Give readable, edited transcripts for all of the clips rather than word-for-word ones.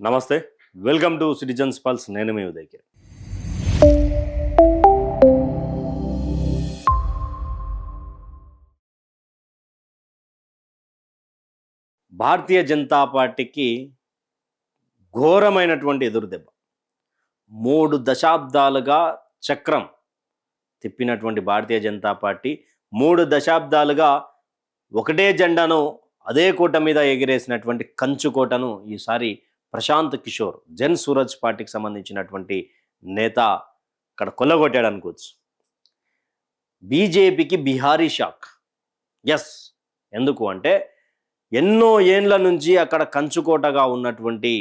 నమస్తే, welcome to citizens pulse. నేను మీ ఉదయ్కి. భారతీయ జనతా పార్టీకి ఘోరమైనటువంటి ఎదురుదెబ్బ. 3 దశాబ్దాలుగా చక్రం తిప్పినటువంటి భారతీయ జనతా పార్టీ 3 దశాబ్దాలుగా ఒకటే జెండాను అదే కోట మీద ఎగిరేసినటువంటి కంచుకోటను ఈసారి ప్రశాంత్ కిషోర్, జన్ సూరజ్ పార్టీకి సంబంధించినటువంటి నేత అక్కడ కొల్లగొట్టాడు అనుకోవచ్చు. బీజేపీకి బిహారీ షాక్. ఎస్, ఎందుకు అంటే ఎన్నో ఏండ్ల నుంచి అక్కడ కంచుకోటగా ఉన్నటువంటి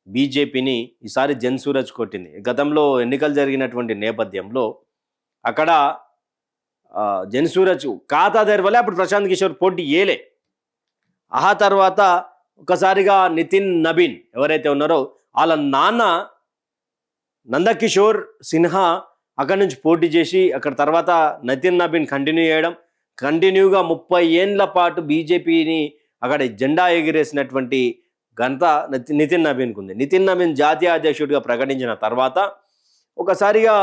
బీజేపీని ఈసారి జన్ సూరజ్ కొట్టింది. గతంలో ఎన్నికలు జరిగినటువంటి నేపథ్యంలో అక్కడ జన్ సూరజ్ ఖాతా తెరవలే. అప్పుడు ప్రశాంత్ కిషోర్ పోటీ ఏలే. ఆ తర్వాత ఒకసారిగా నితిన్ నబీన్ ఎవరైతే ఉన్నారో వాళ్ళ నాన్న నందకిషోర్ సిన్హా అక్కడి నుంచి పోటీ చేసి అక్కడ తర్వాత నితిన్ నబీన్ కంటిన్యూగా 30 ఏండ్ల పాటు బీజేపీని అక్కడ జెండా ఎగిరేసినటువంటి ఘనత నితిన్ నబీన్కు ఉంది. నితిన్ నబీన్ జాతీయ అధ్యక్షుడిగా ప్రకటించిన తర్వాత ఒకసారిగా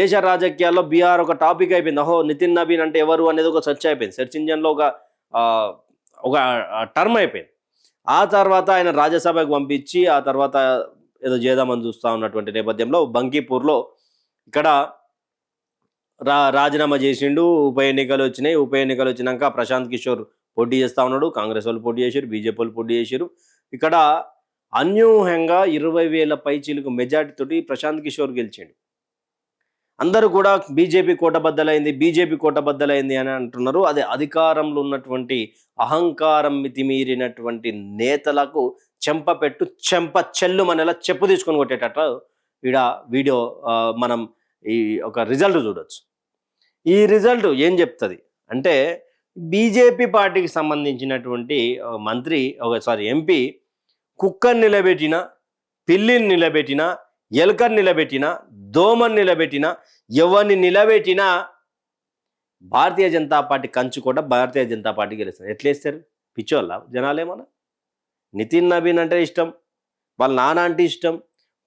దేశ రాజకీయాల్లో బీహార్ ఒక టాపిక్ అయిపోయింది. నితిన్ నబీన్ అంటే ఎవరు అనేది ఒక సెర్చ్ అయిపోయింది. సెర్చ్ ఇంజన్లో ఒక టర్మ్ అయిపోయింది. ఆ తర్వాత ఆయన రాజ్యసభకు పంపించి ఆ తర్వాత ఏదో చేద్దామని చూస్తూ ఉన్నటువంటి నేపథ్యంలో బంకీపూర్లో ఇక్కడ రాజీనామా చేసిండు. ఉప ఎన్నికలు వచ్చినాక ప్రశాంత్ కిషోర్ పోటీ చేస్తూ ఉన్నాడు. కాంగ్రెస్ వాళ్ళు పోటీ చేశారు, బీజేపీ వాళ్ళు పోటీ చేశారు. ఇక్కడ అన్యూహంగా 20,000 పైచీలకు మెజార్టీతోటి ప్రశాంత్ కిషోర్ గెలిచిండు. అందరూ కూడా బీజేపీ కోటబద్దలైంది అని అంటున్నారు. అదే అధికారంలో ఉన్నటువంటి అహంకారం మితిమీరినటువంటి నేతలకు చెంప చెల్లుమనేలా చెప్పు తీసుకొని కొట్టేటట్టు ఈడ వీడియో మనం ఈ ఒక రిజల్ట్ చూడొచ్చు. ఈ రిజల్ట్ ఏం చెప్తుంది అంటే బీజేపీ పార్టీకి సంబంధించినటువంటి ఎంపీ కుక్కని నిలబెట్టిన, పిల్లిని నిలబెట్టిన, ఎలుకని నిలబెట్టిన, దోమని నిలబెట్టిన, ఎవరిని నిలబెట్టినా భారతీయ జనతా పార్టీ కంచుకోట భారతీయ జనతా పార్టీ గెలుస్తారు. ఎట్లేస్తారు పిచ్చోళ్ళ జనాలేమన్నా? నితిన్ నబీన్ అంటే ఇష్టం, వాళ్ళ నాన్న అంటే ఇష్టం,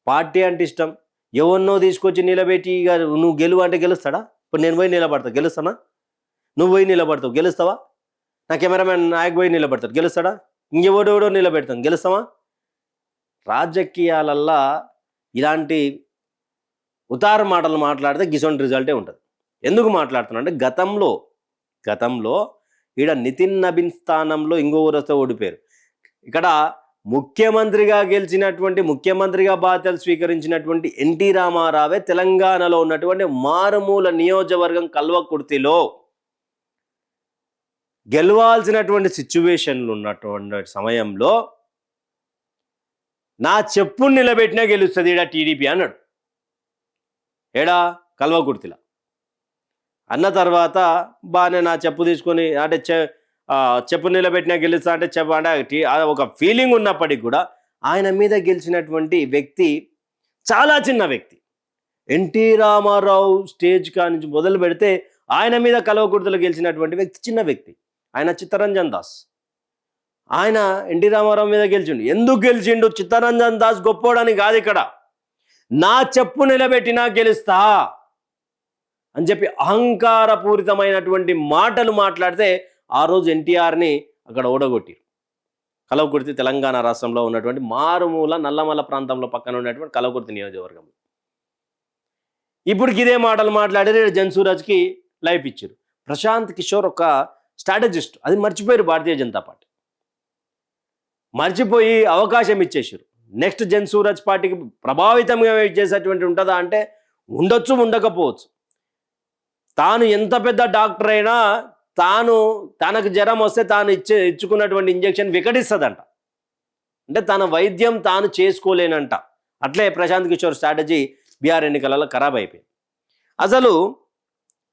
పార్టీ అంటే ఇష్టం. ఎవరినో తీసుకొచ్చి నిలబెట్టి ఇక నువ్వు గెలువు అంటే గెలుస్తాడా? ఇప్పుడు నేను పోయి నిలబడతా, గెలుస్తానా? నువ్వు పోయి నిలబడతావు, గెలుస్తావా? నా కెమెరామెన్ నాయకు పోయి నిలబడతాడు, గెలుస్తాడా? ఇంకెవడెవడో నిలబెడతాం, గెలుస్తావా? రాజకీయాలల్లా ఇలాంటి ఉతార మాటలు మాట్లాడితే గిసొంటి రిజల్టే ఉంటుంది. ఎందుకు మాట్లాడుతున్నా అంటే గతంలో ఈడ నితిన్ నబీన్ స్థానంలో ఇంకొకరితో ఓడిపోయారు. ఇక్కడ ముఖ్యమంత్రిగా బాధ్యతలు స్వీకరించినటువంటి ఎన్టీ రామారావే తెలంగాణలో ఉన్నటువంటి మారుమూల నియోజకవర్గం కల్వకుర్తిలో గెలవాల్సినటువంటి సిచ్యువేషన్లు ఉన్నటువంటి సమయంలో నా చెప్పుని నిలబెట్టినా గెలుస్తుంది ఈడ టీడీపీ అన్నాడు. ఏడా కల్వకుర్తిలా అన్న తర్వాత బాగానే నా చెప్పు తీసుకొని అంటే చెప్పు నిలబెట్టినా గెలుస్తా అంటే ఒక ఫీలింగ్ ఉన్నప్పటికీ కూడా ఆయన మీద గెలిచినటువంటి వ్యక్తి చాలా చిన్న వ్యక్తి. ఎన్టీ రామారావు స్టేజ్ నుంచి మొదలు పెడితే ఆయన మీద కల్వకుర్తిలో గెలిచినటువంటి వ్యక్తి చిన్న వ్యక్తి. ఆయన చిత్తరంజన్ దాస్. ఆయన ఎన్టీ రామారావు మీద గెలిచిండు. ఎందుకు గెలిచిండు? చిత్తరంజన్ దాస్ గొప్పోడని కాదు, ఇక్కడ నా చెప్పు నిలబెట్టినా గెలుస్తా అని చెప్పి అహంకారపూరితమైనటువంటి మాటలు మాట్లాడితే ఆ రోజు ఎన్టీఆర్ని అక్కడ ఓడగొట్టారు. కల్వకుర్తి తెలంగాణ రాష్ట్రంలో ఉన్నటువంటి మారుమూల నల్లమల్ల ప్రాంతంలో పక్కన ఉన్నటువంటి కల్వకుర్తి నియోజకవర్గం. ఇప్పుడు ఇదే మాటలు మాట్లాడి జన్ సూరజ్కి లైఫ్ ఇచ్చారు. ప్రశాంత్ కిషోర్ ఒక స్ట్రాటజిస్ట్, అది మర్చిపోయారు భారతీయ జనతా పార్టీ. మర్చిపోయి అవకాశం ఇచ్చేసారు. నెక్స్ట్ జన్ సూరజ్ పార్టీకి ప్రభావితంగా చేసేటువంటి ఉంటుందా అంటే ఉండొచ్చు, ఉండకపోవచ్చు. తాను ఎంత పెద్ద డాక్టర్ అయినా తనకు జ్వరం వస్తే తాను ఇచ్చుకున్నటువంటి ఇంజెక్షన్ వికటిస్తుందంట. అంటే తన వైద్యం తాను చేసుకోలేనంట. అట్లే ప్రశాంత్ కిషోర్ స్ట్రాటజీ బీహార్ ఎన్నికలలో ఖరాబ్ అయిపోయింది. అసలు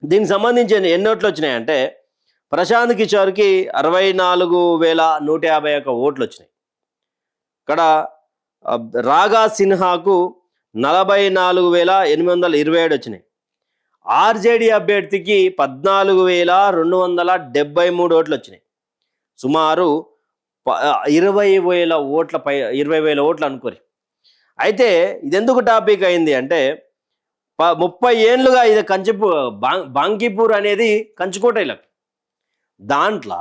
దీనికి సంబంధించి ఎన్ని ఓట్లు వచ్చినాయంటే ప్రశాంత్ కిషోర్కి 64,151 ఓట్లు వచ్చినాయి. ఇక్కడ రాగా సిన్హాకు 44,827 వచ్చినాయి. ఆర్జేడీ అభ్యర్థికి 14,273 ఓట్లు వచ్చినాయి. సుమారు 20,000 ఓట్ల పై 20,000 ఓట్లు అనుకోరి. అయితే ఇది ఎందుకు టాపిక్ అయింది అంటే 30 ఏళ్ళుగా ఇది బాంకీపూర్ అనేది కంచుకోట ఇలాగ. దాంట్లో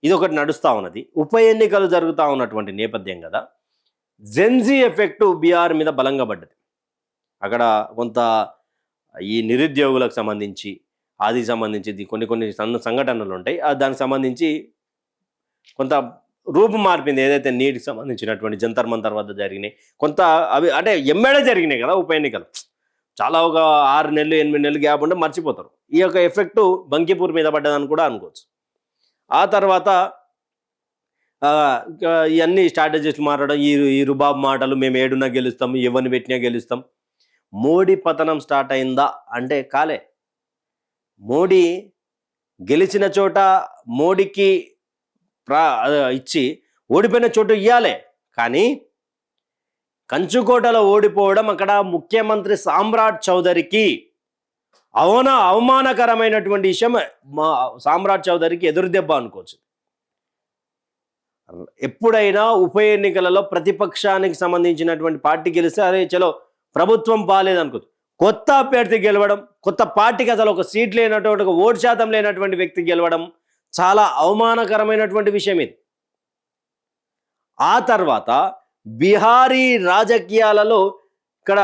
ఇది ఒకటి నడుస్తూ ఉన్నది. ఉప ఎన్నికలు జరుగుతూ ఉన్నటువంటి నేపథ్యం కదా, జెన్జీ ఎఫెక్టు బీహార్ మీద బలంగా పడ్డది. అక్కడ కొంత ఈ నిరుద్యోగులకు సంబంధించి అది సంబంధించి కొన్ని సంఘటనలు ఉంటాయి. దానికి సంబంధించి కొంత రూపు మార్పింది. ఏదైతే నీటికి సంబంధించినటువంటి జంతర్ మంతర్ వద్ద జరిగినాయి కొంత అవి అంటే ఎమ్మెడే జరిగినాయి కదా ఉప ఎన్నికలు. చాలా ఒక 6 నెలలు 8 నెలలు గ్యాప్ ఉంటే మర్చిపోతారు. ఈ యొక్క ఎఫెక్టు బంకీపూర్ మీద పడ్డదని కూడా అనుకోవచ్చు. ఆ తర్వాత ఇవన్నీ స్ట్రాటజిస్టులు మాట్లాడడం, ఈ రుబాబ్ మాటలు, మేము ఏడున్నా గెలుస్తాం, ఎవరిని పెట్టినా గెలుస్తాం. మోడీ పతనం స్టార్ట్ అయిందా అంటే కాలే. మోడీ గెలిచిన చోట మోడీకి ఇచ్చి ఓడిపోయిన చోటు ఇవ్వాలే. కానీ కంచుకోటలో ఓడిపోవడం అక్కడ ముఖ్యమంత్రి సామ్రాట్ చౌదరికి అవమానకరమైనటువంటి విషయం. సామ్రాట్ చౌదరికి ఎదురుదెబ్బ అనుకోవచ్చు. ఎప్పుడైనా ఉప ఎన్నికలలో ప్రతిపక్షానికి సంబంధించినటువంటి పార్టీ గెలిస్తే అరే చలో ప్రభుత్వం బాలేదనుకోవచ్చు. కొత్త అభ్యర్థి గెలవడం, కొత్త పార్టీకి అసలు ఒక సీట్ లేనటువంటి, ఒక ఓటు శాతం లేనటువంటి వ్యక్తి గెలవడం చాలా అవమానకరమైనటువంటి విషయం ఇది. ఆ తర్వాత బీహారీ రాజకీయాలలో ఇక్కడ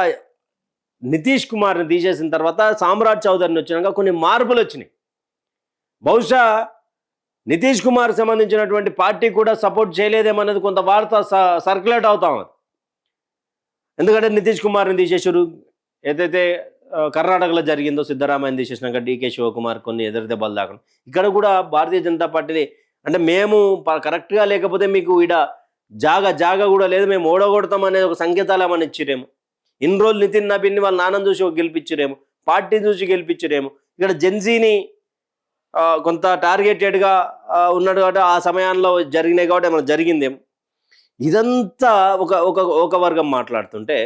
నితీష్ కుమార్ని తీసేసిన తర్వాత సామ్రాట్ చౌదరిని వచ్చినాక కొన్ని మార్పులు వచ్చినాయి. బహుశా నితీష్ కుమార్ సంబంధించినటువంటి పార్టీ కూడా సపోర్ట్ చేయలేదేమన్నది కొంత వార్త సర్క్యులేట్ అవుతా ఉంది. ఎందుకంటే నితీష్ కుమార్ని తీసేసారు. ఏదైతే కర్ణాటకలో జరిగిందో సిద్ధరామయ్యని తీసేసినాక డీకే శివకుమార్ కొన్ని ఎదురుదెబ్బలు దాకా ఇక్కడ కూడా భారతీయ జనతా పార్టీ అంటే మేము కరెక్ట్గా లేకపోతే మీకు ఈడ జాగా కూడా లేదు, మేము ఓడగొడతాం అనేది ఒక సంకేతాలు ఏమని ఇచ్చిరేమో. ఇన్ని రోజులు నితిన్ నబీన్ని వాళ్ళ నాన్నని చూసి గెలిపించరేమో, పార్టీ చూసి గెలిపించరేమో. ఇక్కడ జెన్జీని కొంత టార్గెటెడ్గా ఉన్నాడు కాబట్టి ఆ సమయాల్లో జరిగినాయి కాబట్టి ఏమైనా జరిగిందేమో. ఇదంతా ఒక వర్గం మాట్లాడుతుంటే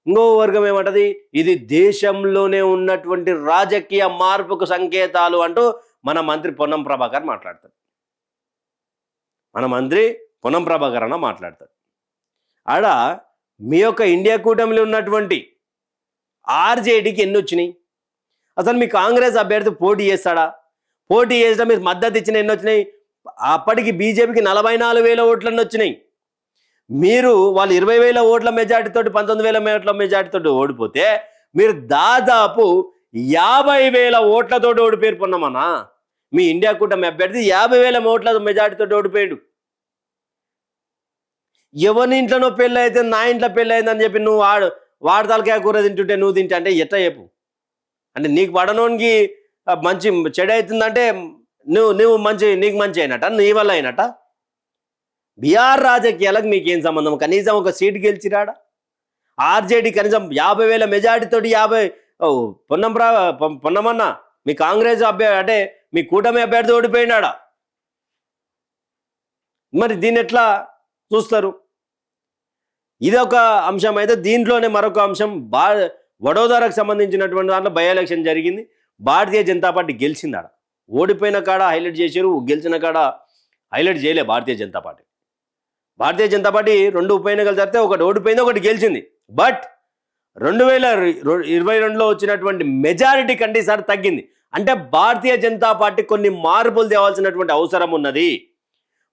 ఇంకో వర్గం ఏమంటది, ఇది దేశంలోనే ఉన్నటువంటి రాజకీయ మార్పుకు సంకేతాలు అంటూ మన మంత్రి పొన్నం ప్రభాకర్ మాట్లాడతాడు. అన్న మాట్లాడతాడు. ఆడ మీ యొక్క ఇండియా కూటమిలో ఉన్నటువంటి ఆర్జేడీకి ఎన్ని వచ్చినాయి? అసలు మీ కాంగ్రెస్ అభ్యర్థి పోటీ చేస్తాడా? పోటీ చేసినా మీరు మద్దతు ఇచ్చిన ఎన్ని వచ్చినాయి? అప్పటికి బీజేపీకి 44,000 ఓట్లన్నీ వచ్చినాయి. మీరు వాళ్ళు 20,000 ఓట్ల మెజార్టీతోటి 19,000 ఓట్ల మెజార్టీతోటి ఓడిపోతే మీరు దాదాపు 50,000 ఓట్లతోటి ఓడిపోయారు పొన్నమన్నా. మీ ఇండియా కూటమి అభ్యర్థి 50,000 ఓట్ల మెజార్టీతోటి ఓడిపోయాడు. ఎవరి ఇంట్లోనో పెళ్ళి అయితే నా ఇంట్లో పెళ్ళి అయిందని చెప్పి నువ్వు వాడి తలకాయ కూర తింటుంటే నువ్వు తింటే అంటే ఎట్లా చెప్పు? అంటే నీకు పడనోనికి మంచి చెడు అవుతుందంటే నువ్వు నీకు మంచి అయినట, నీ వల్ల అయినట. బీహార్ రాజకీయాలకు మీకేం సంబంధం? కనీసం ఒక సీటు గెలిచిరాడా? ఆర్జేడీ కనీసం 50,000 మెజార్టీతోటి పొన్నమన్న మీ కాంగ్రెస్ అంటే మీ కూటమి అభ్యర్థి ఓడిపోయినాడా? మరి దీన్ని ఎట్లా చూస్తారు? ఇదొక అంశం. అయితే దీంట్లోనే మరొక అంశం, వడోదరకు సంబంధించినటువంటి దాంట్లో బై ఎలక్షన్ జరిగింది. భారతీయ జనతా పార్టీ గెలిచిందాడ. ఓడిపోయిన కాడ హైలైట్ చేశారు, గెలిచిన కాడ హైలైట్ చేయలే. భారతీయ జనతా పార్టీ 2 ఉప ఎన్నికలు జరిగితే ఒకటి ఓడిపోయింది, ఒకటి గెలిచింది. బట్ 2022లో వచ్చినటువంటి మెజారిటీ కంటే ఈసారి తగ్గింది. అంటే భారతీయ జనతా పార్టీ కొన్ని మార్పులు తేవాల్సినటువంటి అవసరం ఉన్నది.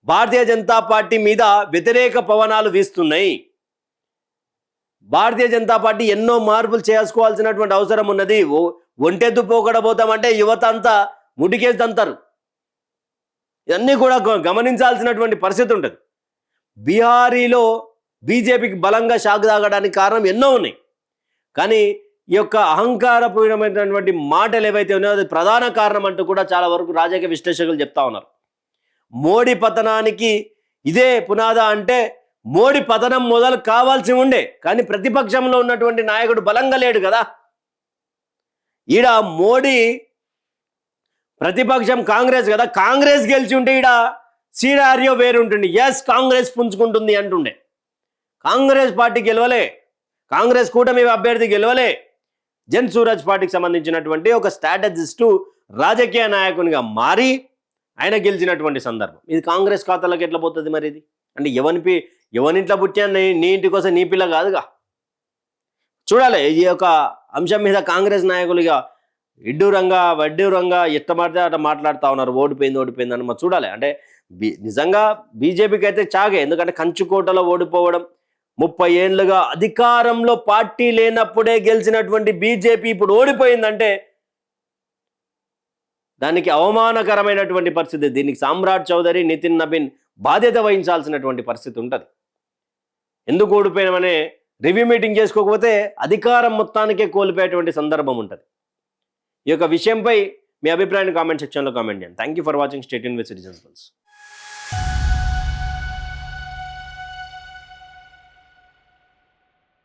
భారతీయ జనతా పార్టీ మీద వ్యతిరేక పవనాలు వీస్తున్నాయి. భారతీయ జనతా పార్టీ ఎన్నో మార్పులు చేసుకోవాల్సినటువంటి అవసరం ఉన్నది. ఒంటెద్దు పోకడబోతామంటే యువత అంతా ముడికేసి తంతారు. ఇవన్నీ కూడా గమనించాల్సినటువంటి పరిస్థితి ఉంటుంది. బీహారీలో బీజేపీకి బలంగా షాక్ తాగడానికి కారణం ఎన్నో ఉన్నాయి. కానీ ఈ యొక్క అహంకారపూర్ణమైనటువంటి మాటలు ఏవైతే ఉన్నాయో అది ప్రధాన కారణం అంటూ కూడా చాలా వరకు రాజకీయ విశ్లేషకులు చెప్తా ఉన్నారు. మోడీ పతనానికి ఇదే పునాదా అంటే మోడీ పతనం మొదలు కావాల్సి ఉండే, కానీ ప్రతిపక్షంలో ఉన్నటువంటి నాయకుడు బలంగా లేడు కదా. ఈడ మోడీ ప్రతిపక్షం కాంగ్రెస్ కదా, కాంగ్రెస్ గెలిచి ఉంటే ఈడ సీనారియో వేరుంటుండే. ఎస్, కాంగ్రెస్ పుంజుకుంటుంది అంటుండే. కాంగ్రెస్ పార్టీ గెలవలే, కాంగ్రెస్ కూటమి అభ్యర్థి గెలవలే. జన్ సూరజ్ పార్టీకి సంబంధించినటువంటి ఒక స్ట్రాటజిస్టు రాజకీయ నాయకునిగా మారి ఆయన గెలిచినటువంటి సందర్భం. ఇది కాంగ్రెస్ ఖాతాలోకి ఎట్లా పోతుంది మరి ఇది? అంటే ఎవరింట్లో పుట్టినా నీ ఇంటి కోసం నీ పిల్ల కాదుగా. చూడాలి ఈ యొక్క అంశం మీద కాంగ్రెస్ నాయకులుగా ఇడ్డూరంగా వడ్డూరంగా ఎట్టమాడితే అట్లా మాట్లాడుతూ ఉన్నారు. ఓడిపోయింది అని మనం చూడాలి. అంటే నిజంగా బీజేపీకి అయితే చాగే. ఎందుకంటే కంచుకోటలో ఓడిపోవడం, 30 ఏళ్ళుగా అధికారంలో పార్టీ లేనప్పుడే గెలిచినటువంటి బీజేపీ ఇప్పుడు ఓడిపోయిందంటే దానికి అవమానకరమైనటువంటి పరిస్థితి. దీనికి సామ్రాట్ చౌదరి, నితిన్ నబీన్ బాధ్యత వహించాల్సినటువంటి పరిస్థితి ఉంటుంది. ఎందుకు ఓడిపోయినామనే రివ్యూ మీటింగ్ చేసుకోకపోతే అధికారం మొత్తానికే కోల్పోయేటువంటి సందర్భం ఉంటుంది. ఈ యొక్క విషయంపై మీ అభిప్రాయాన్ని కామెంట్ సెక్షన్లో కామెంట్ చేయండి. Thank you for watching state in with citizens pulse.